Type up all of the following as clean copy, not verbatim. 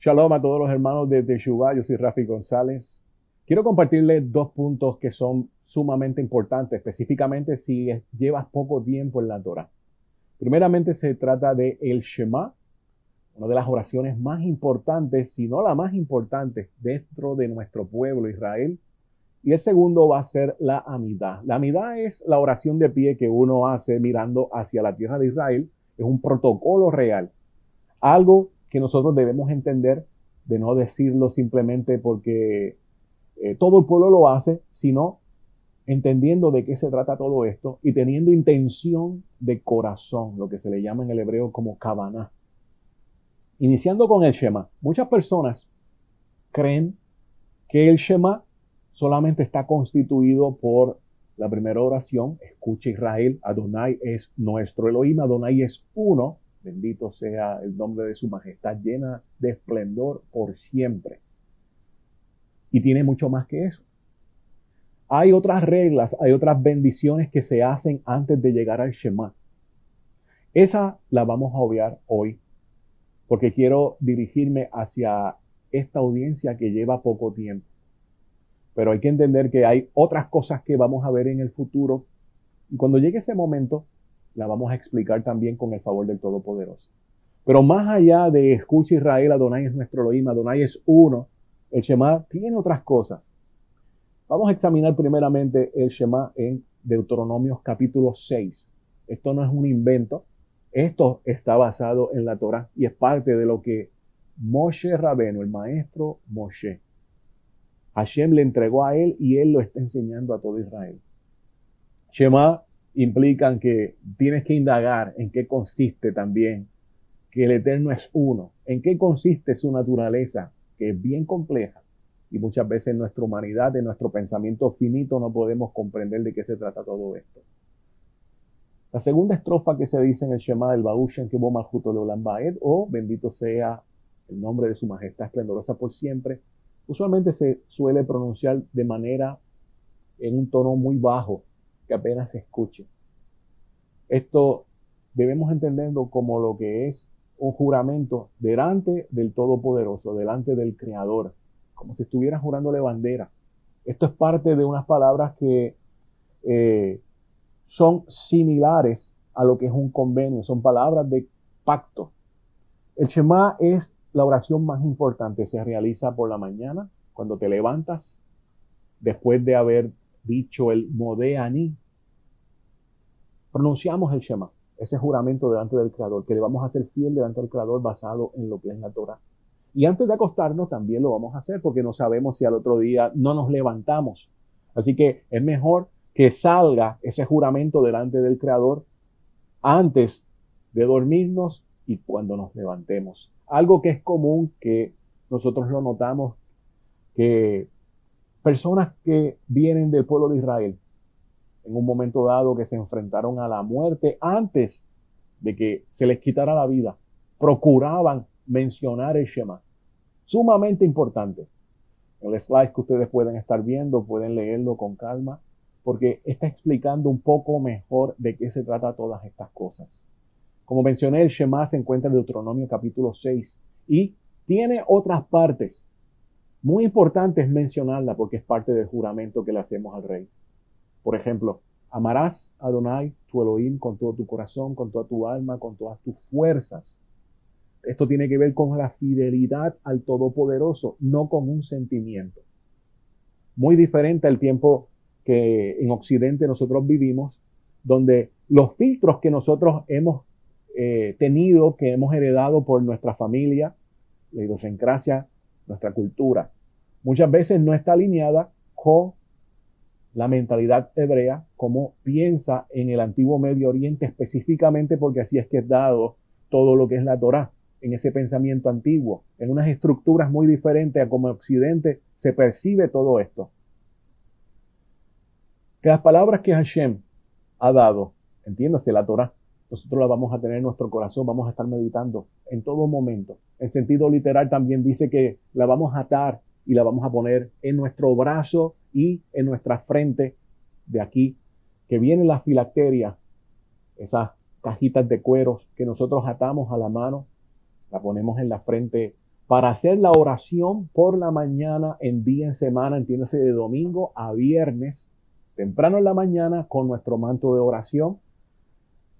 Shalom a todos los hermanos de Teshuvah, yo soy Rafi González. Quiero compartirles dos puntos que son sumamente importantes, específicamente si llevas poco tiempo en la Torah. Primeramente se trata de el Shema, una de las oraciones más importantes, si no la más importante, dentro de nuestro pueblo Israel. Y el segundo va a ser la Amidah. La Amidah es la oración de pie que uno hace mirando hacia la tierra de Israel. Es un protocolo real. Algo que nosotros debemos entender, de no decirlo simplemente porque todo el pueblo lo hace, sino entendiendo de qué se trata todo esto y teniendo intención de corazón, lo que se le llama en el hebreo como kavaná. Iniciando con el Shema. Muchas personas creen que el Shema solamente está constituido por la primera oración. Escucha Israel, Adonai es nuestro Elohim, Adonai es uno. Bendito sea el nombre de su majestad, llena de esplendor por siempre. Y tiene mucho más que eso. Hay otras reglas, hay otras bendiciones que se hacen antes de llegar al Shema. Esa la vamos a obviar hoy, porque quiero dirigirme hacia esta audiencia que lleva poco tiempo. Pero hay que entender que hay otras cosas que vamos a ver en el futuro. Y cuando llegue ese momento, la vamos a explicar también con el favor del Todopoderoso. Pero más allá de escucha Israel, Adonai es nuestro Elohim, Adonai es uno, el Shema tiene otras cosas. Vamos a examinar primeramente el Shema en Deuteronomios capítulo 6. Esto no es un invento, esto está basado en la Torah y es parte de lo que Moshe Rabenu, el maestro Moshe, Hashem le entregó a él y él lo está enseñando a todo Israel. Shema implican que tienes que indagar en qué consiste también, que el Eterno es uno, en qué consiste su naturaleza, que es bien compleja, y muchas veces en nuestra humanidad, en nuestro pensamiento finito, no podemos comprender de qué se trata todo esto. La segunda estrofa que se dice en el Shema del Baruch Shem Kevod Malchuto Leolam Vaed, o bendito sea el nombre de su majestad esplendorosa por siempre, usualmente se suele pronunciar de manera en un tono muy bajo, que apenas se escuche. Esto debemos entenderlo como lo que es un juramento delante del Todopoderoso, delante del Creador, como si estuvieran jurándole bandera. Esto es parte de unas palabras que son similares a lo que es un convenio, son palabras de pacto. El Shema es la oración más importante, se realiza por la mañana, cuando te levantas, después de haber dicho el Modéani, pronunciamos el Shema, ese juramento delante del Creador, que le vamos a ser fiel delante del Creador basado en lo que es la Torah. Y antes de acostarnos también lo vamos a hacer, porque no sabemos si al otro día no nos levantamos. Así que es mejor que salga ese juramento delante del Creador antes de dormirnos y cuando nos levantemos. Algo que es común, que nosotros lo notamos, que personas que vienen del pueblo de Israel, en un momento dado que se enfrentaron a la muerte antes de que se les quitara la vida, procuraban mencionar el Shema. Sumamente importante. El slide que ustedes pueden estar viendo, pueden leerlo con calma, porque está explicando un poco mejor de qué se trata todas estas cosas. Como mencioné, el Shema se encuentra en Deuteronomio capítulo 6 y tiene otras partes. Muy importante es mencionarla porque es parte del juramento que le hacemos al rey. Por ejemplo, amarás a Adonai, tu Elohim, con todo tu corazón, con toda tu alma, con todas tus fuerzas. Esto tiene que ver con la fidelidad al Todopoderoso, no con un sentimiento. Muy diferente al tiempo que en Occidente nosotros vivimos, donde los filtros que nosotros hemos tenido, que hemos heredado por nuestra familia, la idiosincrasia, nuestra cultura, muchas veces no está alineada con la mentalidad hebrea, como piensa en el antiguo Medio Oriente, específicamente porque así es que es dado todo lo que es la Torá, en ese pensamiento antiguo, en unas estructuras muy diferentes a como en Occidente se percibe todo esto. Que las palabras que Hashem ha dado, entiéndase la Torá, nosotros la vamos a tener en nuestro corazón, vamos a estar meditando en todo momento. En sentido literal también dice que la vamos a atar y la vamos a poner en nuestro brazo y en nuestra frente de aquí, que vienen las filacterias, esas cajitas de cueros que nosotros atamos a la mano, la ponemos en la frente para hacer la oración por la mañana en día en semana, entiéndase de domingo a viernes, temprano en la mañana con nuestro manto de oración,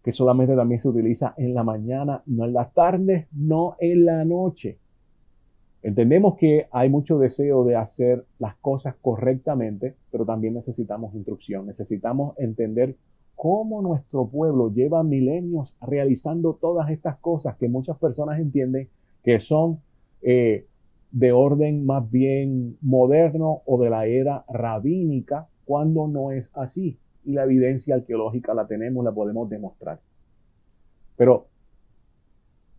que solamente también se utiliza en la mañana, no en la tarde, no en la noche. Entendemos que hay mucho deseo de hacer las cosas correctamente, pero también necesitamos instrucción, necesitamos entender cómo nuestro pueblo lleva milenios realizando todas estas cosas que muchas personas entienden que son de orden más bien moderno o de la era rabínica, cuando no es así. Y la evidencia arqueológica la tenemos, la podemos demostrar. Pero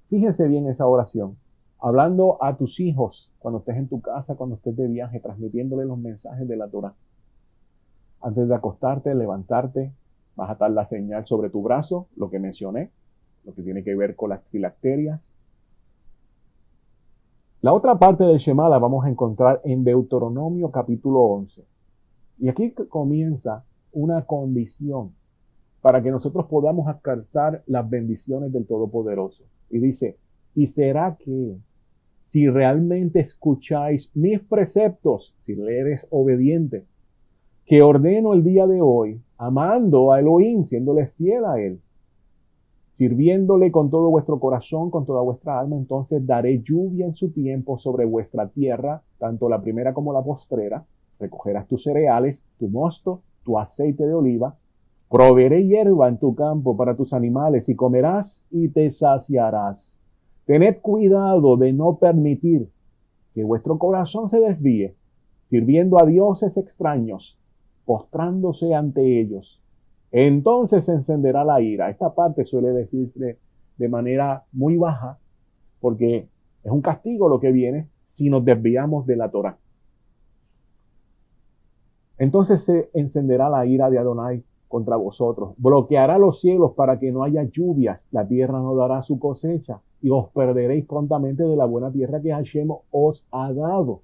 fíjense bien esa oración. Hablando a tus hijos cuando estés en tu casa, cuando estés de viaje, transmitiéndole los mensajes de la Torah. Antes de acostarte, levantarte, vas a atar la señal sobre tu brazo, lo que mencioné, lo que tiene que ver con las filacterias. La otra parte del Shema la vamos a encontrar en Deuteronomio capítulo 11. Y aquí comienza una condición para que nosotros podamos alcanzar las bendiciones del Todopoderoso. Y dice, y será que si realmente escucháis mis preceptos, si le eres obediente, que ordeno el día de hoy, amando a Elohim, siéndole fiel a él, sirviéndole con todo vuestro corazón, con toda vuestra alma, entonces daré lluvia en su tiempo sobre vuestra tierra, tanto la primera como la postrera, recogerás tus cereales, tu mosto, tu aceite de oliva, proveeré hierba en tu campo para tus animales y comerás y te saciarás. Tened cuidado de no permitir que vuestro corazón se desvíe, sirviendo a dioses extraños, postrándose ante ellos. Entonces se encenderá la ira. Esta parte suele decirse de manera muy baja, porque es un castigo lo que viene si nos desviamos de la Torah. Entonces se encenderá la ira de Adonai contra vosotros, bloqueará los cielos para que no haya lluvias, la tierra no dará su cosecha, y os perderéis prontamente de la buena tierra que Hashem os ha dado.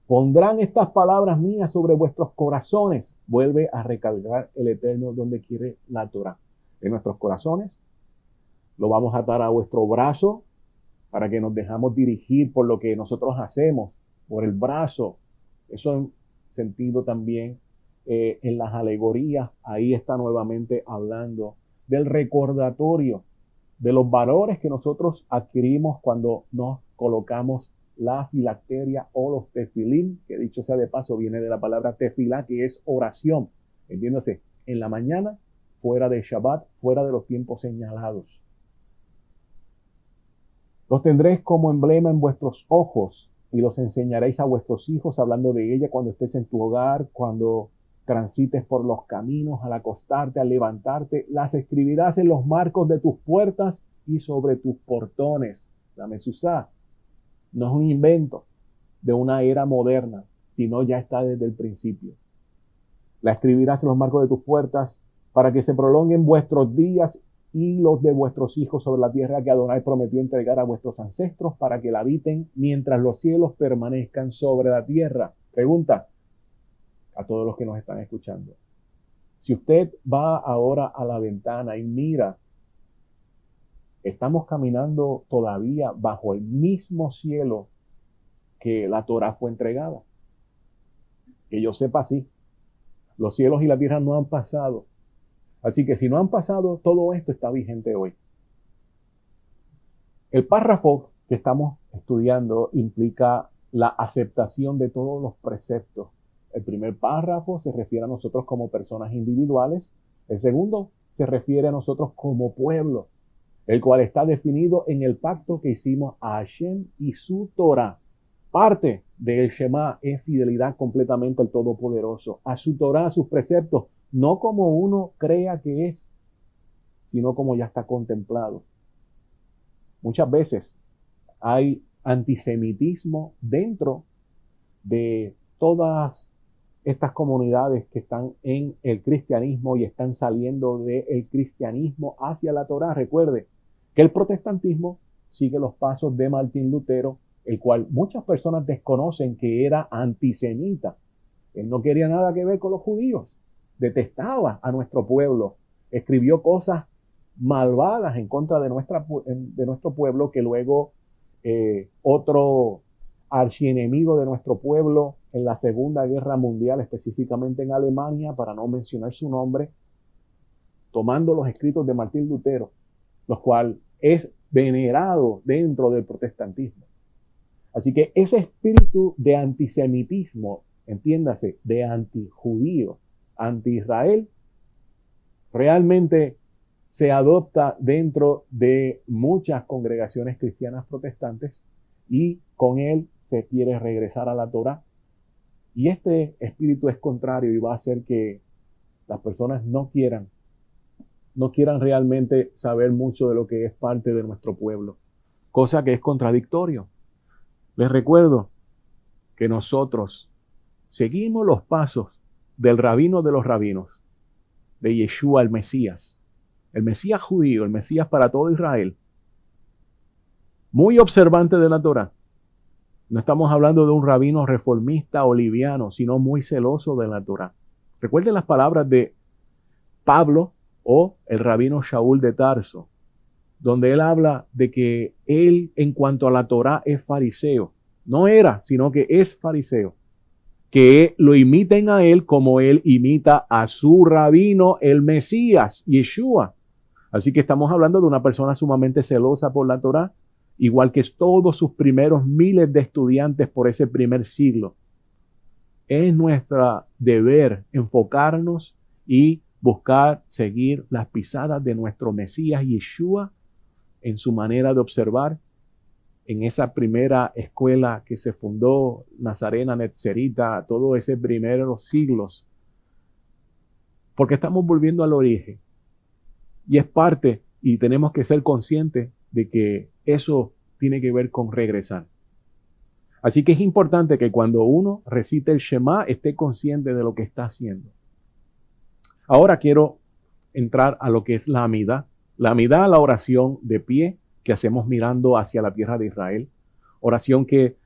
Pondrán estas palabras mías sobre vuestros corazones. Vuelve a recargar el Eterno donde quiere la Torah. En nuestros corazones. Lo vamos a atar a vuestro brazo para que nos dejamos dirigir por lo que nosotros hacemos, por el brazo. Eso en sentido también en las alegorías. Ahí está nuevamente hablando del recordatorio de los valores que nosotros adquirimos cuando nos colocamos la filacteria o los tefilín, que dicho sea de paso viene de la palabra tefilá, que es oración, entiéndase, en la mañana, fuera de Shabbat, fuera de los tiempos señalados. Los tendréis como emblema en vuestros ojos y los enseñaréis a vuestros hijos, hablando de ella cuando estés en tu hogar, cuando transites por los caminos, al acostarte, al levantarte, las escribirás en los marcos de tus puertas y sobre tus portones. La mesuzá no es un invento de una era moderna, sino ya está desde el principio. La escribirás en los marcos de tus puertas para que se prolonguen vuestros días y los de vuestros hijos sobre la tierra que Adonai prometió entregar a vuestros ancestros para que la habiten mientras los cielos permanezcan sobre la tierra. Pregunta a todos los que nos están escuchando. Si usted va ahora a la ventana y mira, estamos caminando todavía bajo el mismo cielo que la Torá fue entregada. Que yo sepa, sí. Los cielos y la tierra no han pasado. Así que si no han pasado, todo esto está vigente hoy. El párrafo que estamos estudiando implica la aceptación de todos los preceptos. El primer párrafo se refiere a nosotros como personas individuales. El segundo se refiere a nosotros como pueblo, el cual está definido en el pacto que hicimos a Hashem y su Torah. Parte del Shema es fidelidad completamente al Todopoderoso, a su Torah, a sus preceptos, no como uno crea que es, sino como ya está contemplado. Muchas veces hay antisemitismo dentro de todas estas comunidades que están en el cristianismo y están saliendo del cristianismo hacia la Torá. Recuerde que el protestantismo sigue los pasos de Martín Lutero, el cual muchas personas desconocen que era antisemita. Él no quería nada que ver con los judíos, detestaba a nuestro pueblo, escribió cosas malvadas en contra de nuestro pueblo que luego otro archienemigo de nuestro pueblo en la Segunda Guerra Mundial, específicamente en Alemania, para no mencionar su nombre, tomando los escritos de Martín Lutero, los cuales es venerado dentro del protestantismo. Así que ese espíritu de antisemitismo, entiéndase, de antijudío, anti-Israel, realmente se adopta dentro de muchas congregaciones cristianas protestantes y con él se quiere regresar a la Torá. Y este espíritu es contrario y va a hacer que las personas no quieran realmente saber mucho de lo que es parte de nuestro pueblo, cosa que es contradictorio. Les recuerdo que nosotros seguimos los pasos del rabino de los rabinos, de Yeshua el Mesías judío, el Mesías para todo Israel, muy observante de la Torá. No estamos hablando de un rabino reformista o liviano, sino muy celoso de la Torá. Recuerden las palabras de Pablo o el rabino Shaul de Tarso, donde él habla de que él, en cuanto a la Torá, es fariseo. No era, sino que es fariseo. Que lo imiten a él como él imita a su rabino, el Mesías, Yeshua. Así que estamos hablando de una persona sumamente celosa por la Torá, igual que todos sus primeros miles de estudiantes por ese primer siglo. Es nuestro deber enfocarnos y buscar seguir las pisadas de nuestro Mesías Yeshua en su manera de observar en esa primera escuela que se fundó, Nazarena, Netzerita, todo ese primeros siglos. Porque estamos volviendo al origen. Y es parte, y tenemos que ser conscientes de que eso tiene que ver con regresar. Así que es importante que cuando uno recite el Shema, esté consciente de lo que está haciendo. Ahora quiero entrar a lo que es la Amidá. La Amidá, la oración de pie que hacemos mirando hacia la tierra de Israel. Oración que,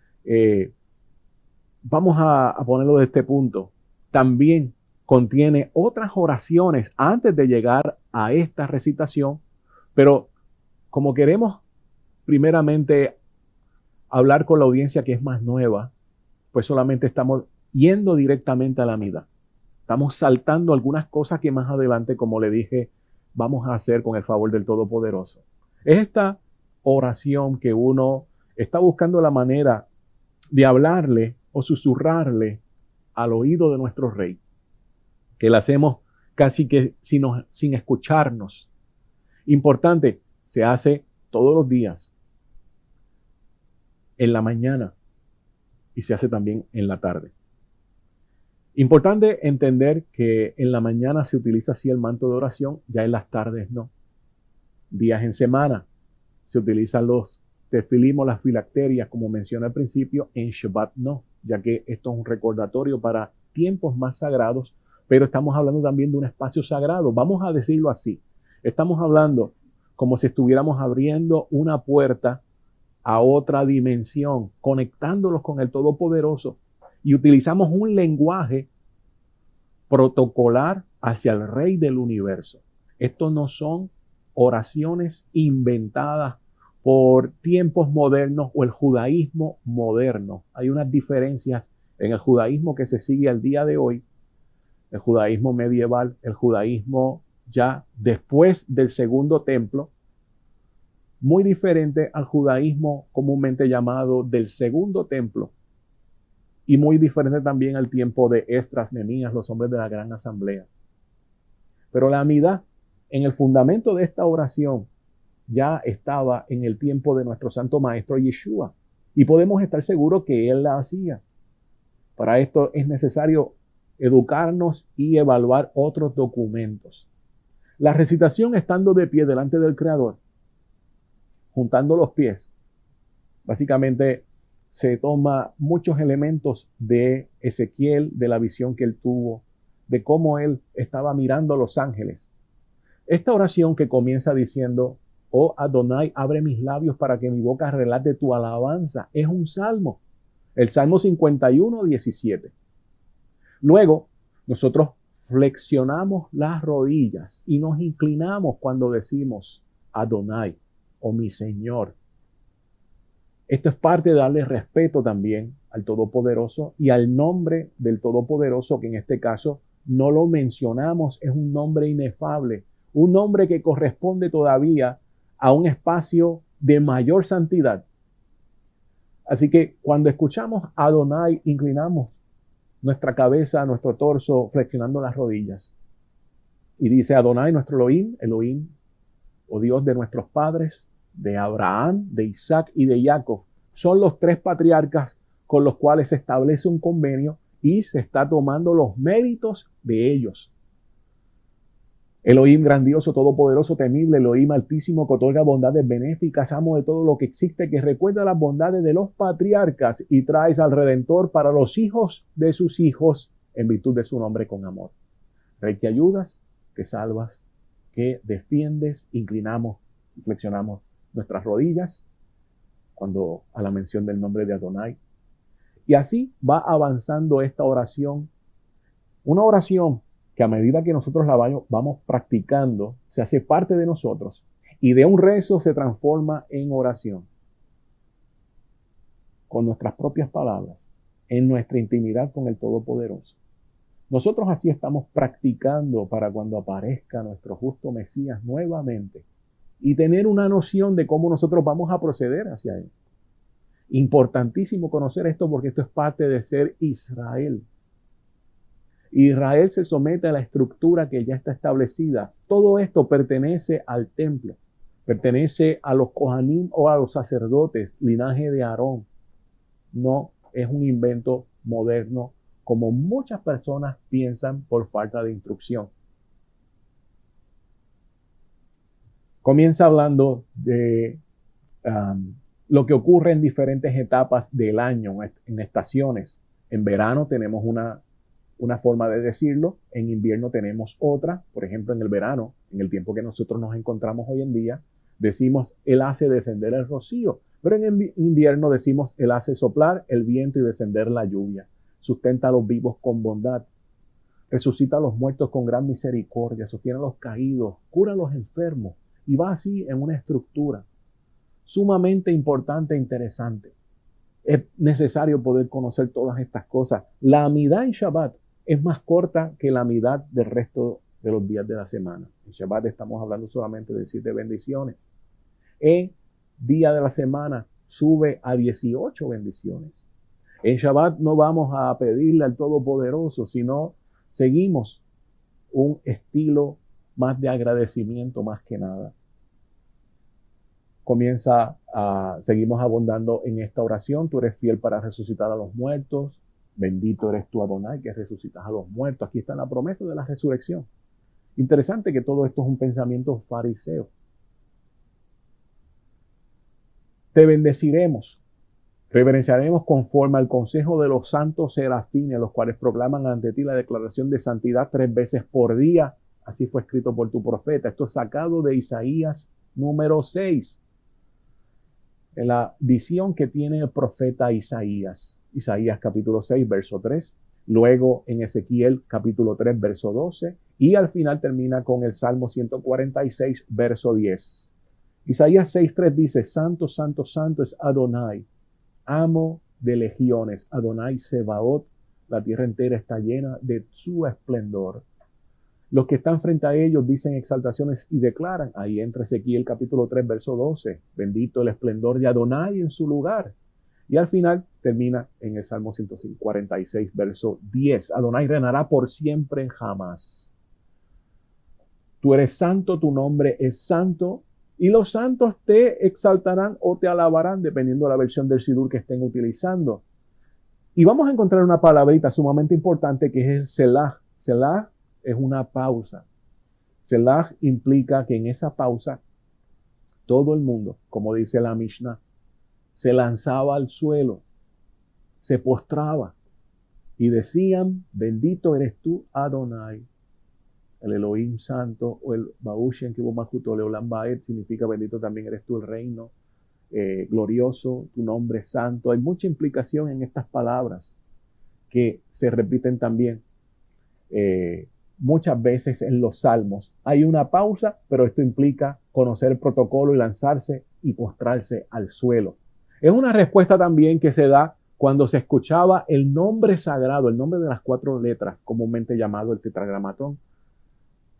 vamos a ponerlo de este punto, también contiene otras oraciones antes de llegar a esta recitación, pero como queremos primeramente hablar con la audiencia que es más nueva, pues solamente estamos yendo directamente a la Amidá. Estamos saltando algunas cosas que más adelante, como le dije, vamos a hacer con el favor del Todopoderoso. Esta oración que uno está buscando la manera de hablarle o susurrarle al oído de nuestro Rey, que la hacemos casi que sin escucharnos. Importante, se hace todos los días, en la mañana, y se hace también en la tarde. Importante entender que en la mañana se utiliza así el manto de oración, ya en las tardes no. Días en semana se utilizan los tefilim o las filacterias, como mencioné al principio, en Shabbat no, ya que esto es un recordatorio para tiempos más sagrados, pero estamos hablando también de un espacio sagrado, vamos a decirlo así. Estamos hablando como si estuviéramos abriendo una puerta a otra dimensión, conectándolos con el Todopoderoso, y utilizamos un lenguaje protocolar hacia el Rey del universo. Estos no son oraciones inventadas por tiempos modernos o el judaísmo moderno. Hay unas diferencias en el judaísmo que se sigue al día de hoy, el judaísmo medieval, el judaísmo ya después del segundo templo, muy diferente al judaísmo comúnmente llamado del segundo templo, y muy diferente también al tiempo de Esdras, Nehemías, los hombres de la gran asamblea. Pero la Amidá, en el fundamento de esta oración, ya estaba en el tiempo de nuestro santo maestro Yeshua, y podemos estar seguros que él la hacía. Para esto es necesario educarnos y evaluar otros documentos. La recitación estando de pie delante del Creador, juntando los pies, básicamente se toma muchos elementos de Ezequiel, de la visión que él tuvo, de cómo él estaba mirando a los ángeles. Esta oración que comienza diciendo, oh Adonai, abre mis labios para que mi boca relate tu alabanza, es un salmo, el Salmo 51, 17. Luego, nosotros flexionamos las rodillas y nos inclinamos cuando decimos Adonai o mi Señor. Esto es parte de darle respeto también al Todopoderoso y al nombre del Todopoderoso, que en este caso no lo mencionamos, es un nombre inefable, un nombre que corresponde todavía a un espacio de mayor santidad. Así que cuando escuchamos a Adonai, inclinamos nuestra cabeza, nuestro torso, flexionando las rodillas. Y dice Adonai, nuestro Elohim, Elohim, o Dios de nuestros padres, de Abraham, de Isaac y de Jacob. Son los tres patriarcas con los cuales se establece un convenio y se está tomando los méritos de ellos. Elohim grandioso, todopoderoso, temible, Elohim altísimo, que otorga bondades benéficas, amo de todo lo que existe, que recuerda las bondades de los patriarcas y traes al Redentor para los hijos de sus hijos en virtud de su nombre con amor. Rey que ayudas, que salvas, que defiendes, inclinamos y flexionamos nuestras rodillas cuando a la mención del nombre de Adonai. Y así va avanzando esta oración, una oración que a medida que nosotros la vamos practicando, se hace parte de nosotros y de un rezo se transforma en oración. Con nuestras propias palabras, en nuestra intimidad con el Todopoderoso. Nosotros así estamos practicando para cuando aparezca nuestro justo Mesías nuevamente y tener una noción de cómo nosotros vamos a proceder hacia él. Importantísimo conocer esto porque esto es parte de ser Israel. Israel se somete a la estructura que ya está establecida. Todo esto pertenece al templo, pertenece a los Kohanim o a los sacerdotes, linaje de Aarón. No es un invento moderno como muchas personas piensan por falta de instrucción. Comienza hablando de lo que ocurre en diferentes etapas del año, en estaciones. En verano tenemos una forma de decirlo, en invierno tenemos otra. Por ejemplo, en el verano, en el tiempo que nosotros nos encontramos hoy en día, decimos, Él hace descender el rocío. Pero en invierno decimos, Él hace soplar el viento y descender la lluvia. Sustenta a los vivos con bondad. Resucita a los muertos con gran misericordia. Sostiene a los caídos. Cura a los enfermos. Y va así en una estructura sumamente importante e interesante. Es necesario poder conocer todas estas cosas. La Amidad en Shabbat es más corta que la Amidad del resto de los días de la semana. En Shabbat estamos hablando solamente de 7 bendiciones. En día de la semana sube a 18 bendiciones. En Shabbat no vamos a pedirle al Todopoderoso, sino seguimos un estilo más de agradecimiento más que nada. Seguimos abundando en esta oración. Tú eres fiel para resucitar a los muertos. Bendito eres tú, Adonai, que resucitas a los muertos. Aquí está la promesa de la resurrección. Interesante que todo esto es un pensamiento fariseo. Te bendeciremos, reverenciaremos conforme al consejo de los santos serafines, los cuales proclaman ante ti la declaración de santidad 3 veces por día. Así fue escrito por tu profeta. Esto es sacado de Isaías número 6. En la visión que tiene el profeta Isaías. Isaías capítulo 6, verso 3. Luego en Ezequiel capítulo 3, verso 12. Y al final termina con el Salmo 146, verso 10. Isaías 6:3 dice, Santo, Santo, Santo es Adonai, amo de legiones, Adonai Sebaot, la tierra entera está llena de su esplendor. Los que están frente a ellos dicen exaltaciones y declaran, ahí entra Ezequiel capítulo 3, verso 12, bendito el esplendor de Adonai en su lugar. Y al final termina en el Salmo 146, verso 10, Adonai reinará por siempre jamás. Tú eres santo, tu nombre es santo, y los santos te exaltarán o te alabarán, dependiendo de la versión del Sidur que estén utilizando. Y vamos a encontrar una palabrita sumamente importante que es el Selah. Selah es una pausa. Selah implica que en esa pausa todo el mundo, como dice la Mishnah, se lanzaba al suelo, se postraba y decían, bendito eres tú, Adonai, el Elohim santo, o el Baushen Kibomakuto Leolam Baed, significa bendito también eres tú, el reino glorioso, tu nombre es santo. Hay mucha implicación en estas palabras que se repiten también muchas veces en los salmos. Hay una pausa, pero esto implica conocer el protocolo y lanzarse y postrarse al suelo. Es una respuesta también que se da cuando se escuchaba el nombre sagrado, el nombre de las 4 letras, comúnmente llamado el tetragramatón,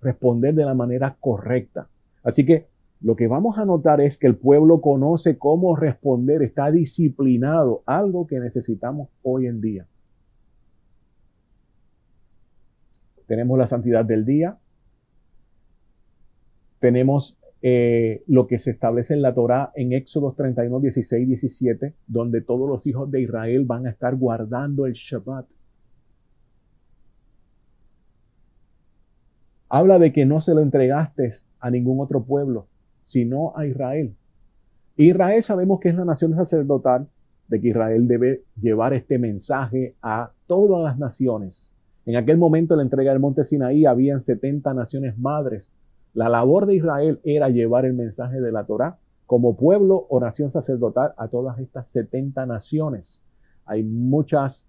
responder de la manera correcta. Así que lo que vamos a notar es que el pueblo conoce cómo responder, está disciplinado, algo que necesitamos hoy en día. Tenemos la santidad del día, tenemos lo que se establece en la Torá en Éxodo 31, 16, 17, donde todos los hijos de Israel van a estar guardando el Shabbat. Habla de que no se lo entregaste a ningún otro pueblo, sino a Israel. Israel sabemos que es la nación sacerdotal, de que Israel debe llevar este mensaje a todas las naciones. En aquel momento, en la entrega del monte Sinaí, habían 70 naciones madres. La labor de Israel era llevar el mensaje de la Torá como pueblo o nación sacerdotal a todas estas 70 naciones. Hay muchas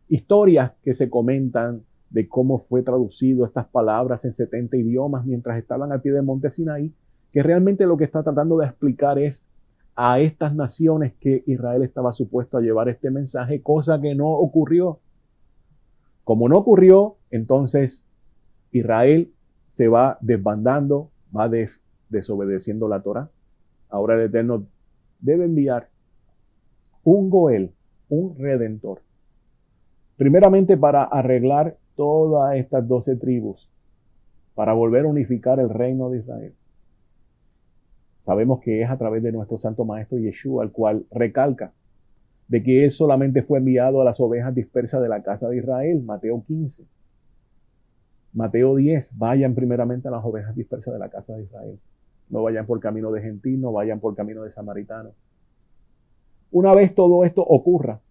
historias que se comentan de cómo fue traducido estas palabras en 70 idiomas mientras estaban al pie del monte Sinaí, que realmente lo que está tratando de explicar es a estas naciones que Israel estaba supuesto a llevar este mensaje, cosa que no ocurrió. Como no ocurrió, entonces Israel se va desbandando, va desobedeciendo la Torá. Ahora el Eterno debe enviar un Goel, un Redentor, primeramente para arreglar todas estas 12 tribus, para volver a unificar el reino de Israel. Sabemos que es a través de nuestro Santo Maestro Yeshua, el cual recalca de que Él solamente fue enviado a las ovejas dispersas de la casa de Israel, Mateo 15. Mateo 10, vayan primeramente a las ovejas dispersas de la casa de Israel. No vayan por camino de gentil, no vayan por camino de samaritano. Una vez todo esto ocurra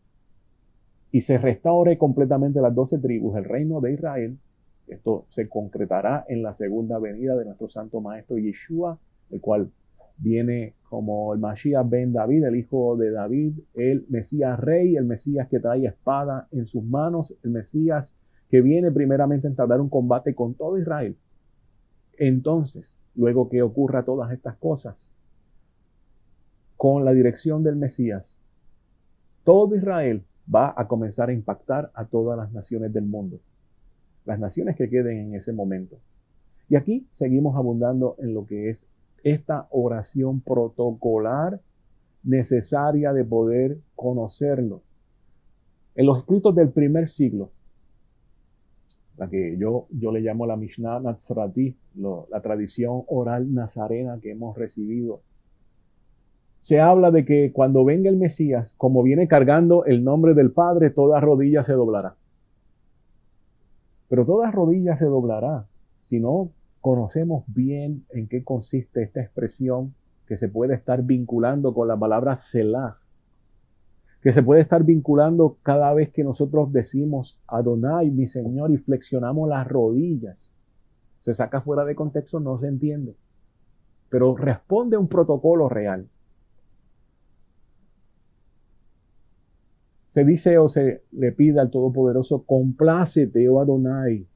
y se restaure completamente las 12 tribus, el reino de Israel, esto se concretará en la segunda venida de nuestro Santo Maestro Yeshua, el cual viene como el Mashiach ben David, el hijo de David, el Mesías rey, el Mesías que trae espada en sus manos, el Mesías que viene primeramente a entablar un combate con todo Israel. Entonces, luego que ocurra todas estas cosas, con la dirección del Mesías, todo Israel va a comenzar a impactar a todas las naciones del mundo, las naciones que queden en ese momento. Y aquí seguimos abundando en lo que es esta oración protocolar necesaria de poder conocerlo. En los escritos del primer siglo, la que yo le llamo la Mishnah Nazarati, la tradición oral nazarena que hemos recibido, se habla de que cuando venga el Mesías, como viene cargando el nombre del Padre, toda rodilla se doblará. Pero toda rodilla se doblará si no conocemos bien en qué consiste esta expresión que se puede estar vinculando con la palabra Selah, que se puede estar vinculando cada vez que nosotros decimos Adonai, mi Señor, y flexionamos las rodillas. Se saca fuera de contexto, no se entiende. Pero responde a un protocolo real. Se dice o se le pide al Todopoderoso, complácete, oh Adonai,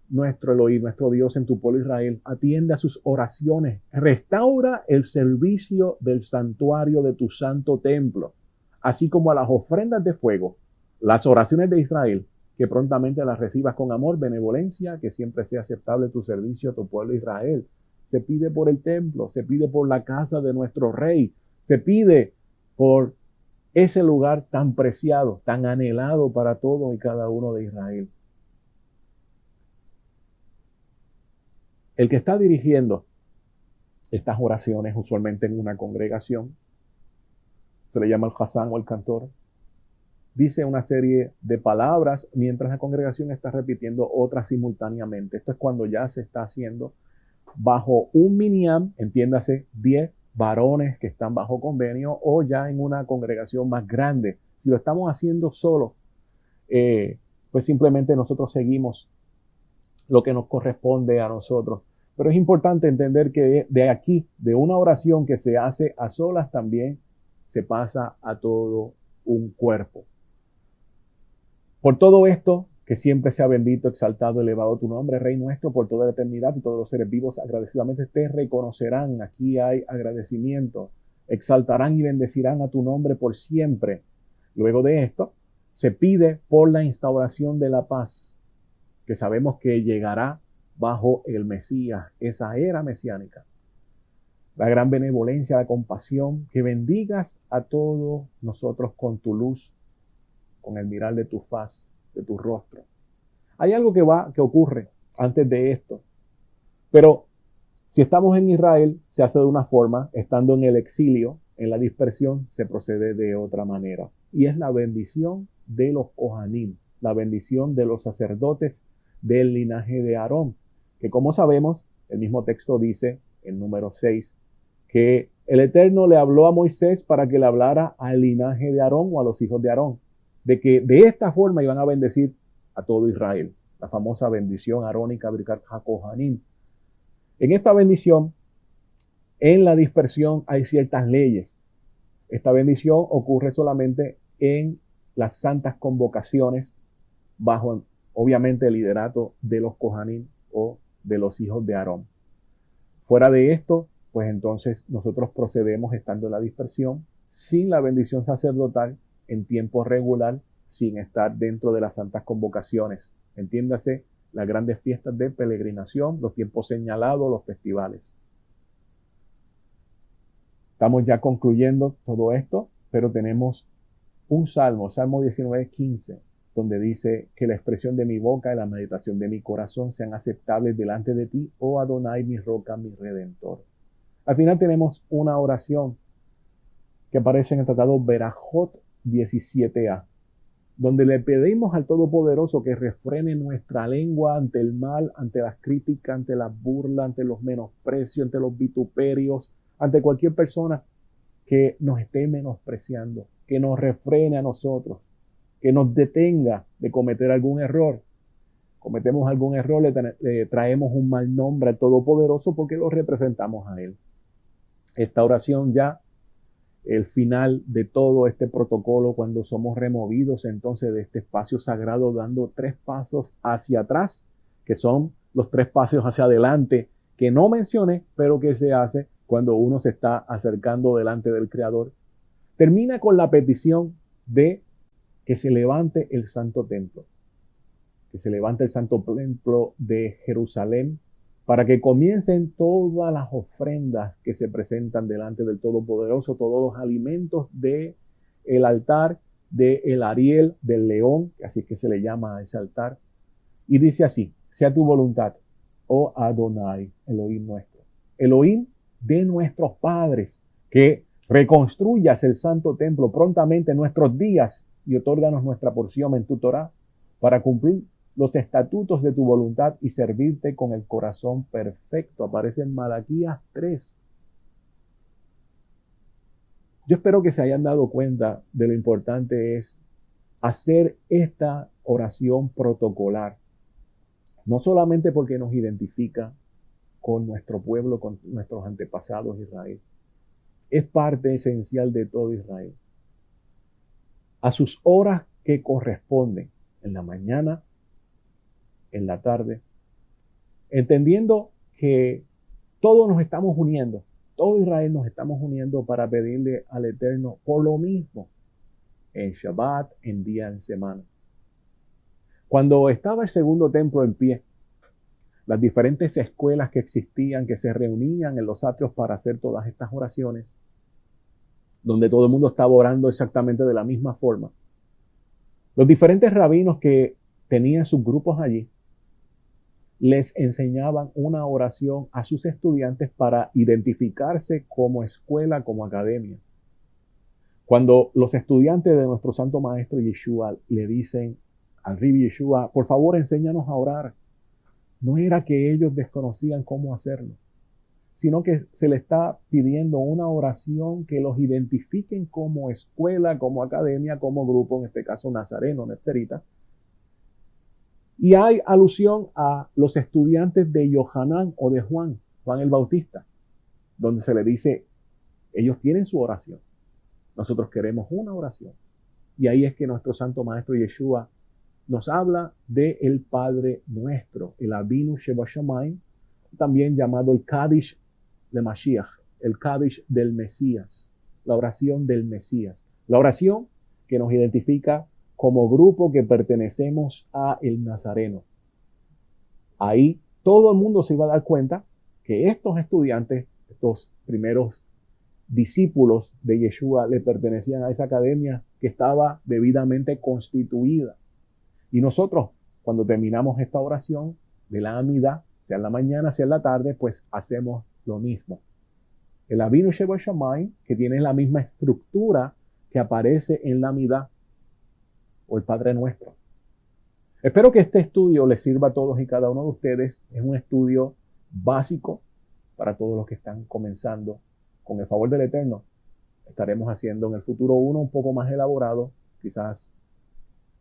nuestro Elohim, nuestro Dios en tu pueblo Israel, atiende a sus oraciones, restaura el servicio del santuario de tu santo templo, así como a las ofrendas de fuego, las oraciones de Israel, que prontamente las recibas con amor, benevolencia, que siempre sea aceptable tu servicio a tu pueblo Israel. Se pide por el templo, se pide por la casa de nuestro rey, se pide por ese lugar tan preciado, tan anhelado para todo y cada uno de Israel. El que está dirigiendo estas oraciones usualmente en una congregación, se le llama el Hasan o el cantor, dice una serie de palabras mientras la congregación está repitiendo otras simultáneamente. Esto es cuando ya se está haciendo bajo un minyan, entiéndase 10 varones que están bajo convenio, o ya en una congregación más grande. Si lo estamos haciendo solo, pues simplemente nosotros seguimos lo que nos corresponde a nosotros. Pero es importante entender que de aquí, de una oración que se hace a solas, también se pasa a todo un cuerpo. Por todo esto, que siempre sea bendito, exaltado, elevado tu nombre, Rey nuestro, por toda la eternidad, y todos los seres vivos agradecidamente te reconocerán. Aquí hay agradecimiento. exaltarán y bendecirán a tu nombre por siempre. Luego de esto, se pide por la instauración de la paz, que sabemos que llegará bajo el Mesías, esa era mesiánica. La gran benevolencia, la compasión, que bendigas a todos nosotros con tu luz, con el mirar de tu faz, de tu rostro. Hay algo que ocurre antes de esto, pero si estamos en Israel, se hace de una forma, estando en el exilio, en la dispersión, se procede de otra manera. Y es la bendición de los Kohanim, la bendición de los sacerdotes del linaje de Aarón, que como sabemos, el mismo texto dice en número 6, que el Eterno le habló a Moisés para que le hablara al linaje de Aarón o a los hijos de Aarón, de que de esta forma iban a bendecir a todo Israel, la famosa bendición arónica Birkat HaKohanim. En esta bendición, en la dispersión hay ciertas leyes. Esta bendición ocurre solamente en las santas convocaciones bajo, obviamente, el liderato de los Kohanim o de los hijos de Aarón. Fuera de esto, pues entonces nosotros procedemos estando en la dispersión sin la bendición sacerdotal en tiempo regular, sin estar dentro de las santas convocaciones. Entiéndase, las grandes fiestas de peregrinación, los tiempos señalados, los festivales. Estamos ya concluyendo todo esto, pero tenemos un salmo, Salmo 19:15, donde dice que la expresión de mi boca y la meditación de mi corazón sean aceptables delante de ti, oh Adonai, mi roca, mi redentor. Al final tenemos una oración que aparece en el tratado Berajot 17a, donde le pedimos al Todopoderoso que refrene nuestra lengua ante el mal, ante las críticas, ante las burlas, ante los menosprecios, ante los vituperios, ante cualquier persona que nos esté menospreciando, que nos refrene a nosotros, que nos detenga de cometer algún error. Cometemos algún error, le traemos un mal nombre al Todopoderoso porque lo representamos a Él. Esta oración ya, el final de todo este protocolo, cuando somos removidos entonces de este espacio sagrado, dando 3 pasos hacia atrás, que son los 3 pasos hacia adelante, que no mencioné, pero que se hace cuando uno se está acercando delante del Creador. Termina con la petición de que se levante el santo templo, que se levante el santo templo de Jerusalén, para que comiencen todas las ofrendas que se presentan delante del Todopoderoso, todos los alimentos del altar, del Ariel, del león, así es que se le llama a ese altar. Y dice así: sea tu voluntad, oh Adonai, Elohim nuestro, Elohim de nuestros padres, que reconstruyas el santo templo prontamente en nuestros días y otórganos nuestra porción en tu Torah, para cumplir los estatutos de tu voluntad y servirte con el corazón perfecto. Aparece en Malaquías 3. Yo espero que se hayan dado cuenta de lo importante es hacer esta oración protocolar, no solamente porque nos identifica con nuestro pueblo, con nuestros antepasados Israel, es parte esencial de todo Israel. A sus horas que corresponden, en la mañana, en la tarde, entendiendo que todos nos estamos uniendo, todo Israel nos estamos uniendo para pedirle al Eterno por lo mismo, en Shabbat, en día, en semana. Cuando estaba el segundo templo en pie, las diferentes escuelas que existían, que se reunían en los atrios para hacer todas estas oraciones, donde todo el mundo estaba orando exactamente de la misma forma, los diferentes rabinos que tenían sus grupos allí, les enseñaban una oración a sus estudiantes para identificarse como escuela, como academia. Cuando los estudiantes de nuestro santo maestro Yeshua le dicen al Rabbi Yeshua, por favor enséñanos a orar, no era que ellos desconocían cómo hacerlo, sino que se le está pidiendo una oración que los identifiquen como escuela, como academia, como grupo, en este caso nazareno, netzerita. Y hay alusión a los estudiantes de Yohanan o de Juan el Bautista, donde se le dice, ellos tienen su oración, nosotros queremos una oración. Y ahí es que nuestro santo maestro Yeshua nos habla de el Padre Nuestro, el Avinu Shebashamayim, también llamado el Kadish de Mashiach, el Kadish del Mesías. la oración del Mesías. La oración que nos identifica como grupo que pertenecemos a el Nazareno. Ahí todo el mundo se iba a dar cuenta que estos estudiantes, estos primeros discípulos de Yeshua, le pertenecían a esa academia que estaba debidamente constituida. Y nosotros, cuando terminamos esta oración de la Amida, sea en la mañana, sea en la tarde, pues hacemos lo mismo. El Avinu Shebashamayim, que tiene la misma estructura que aparece en la Amida o el Padre Nuestro. Espero que este estudio les sirva a todos y cada uno de ustedes. Es un estudio básico para todos los que están comenzando. Con el favor del Eterno, estaremos haciendo en el futuro uno un poco más elaborado, quizás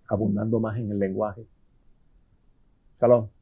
abundando más en el lenguaje. Shalom.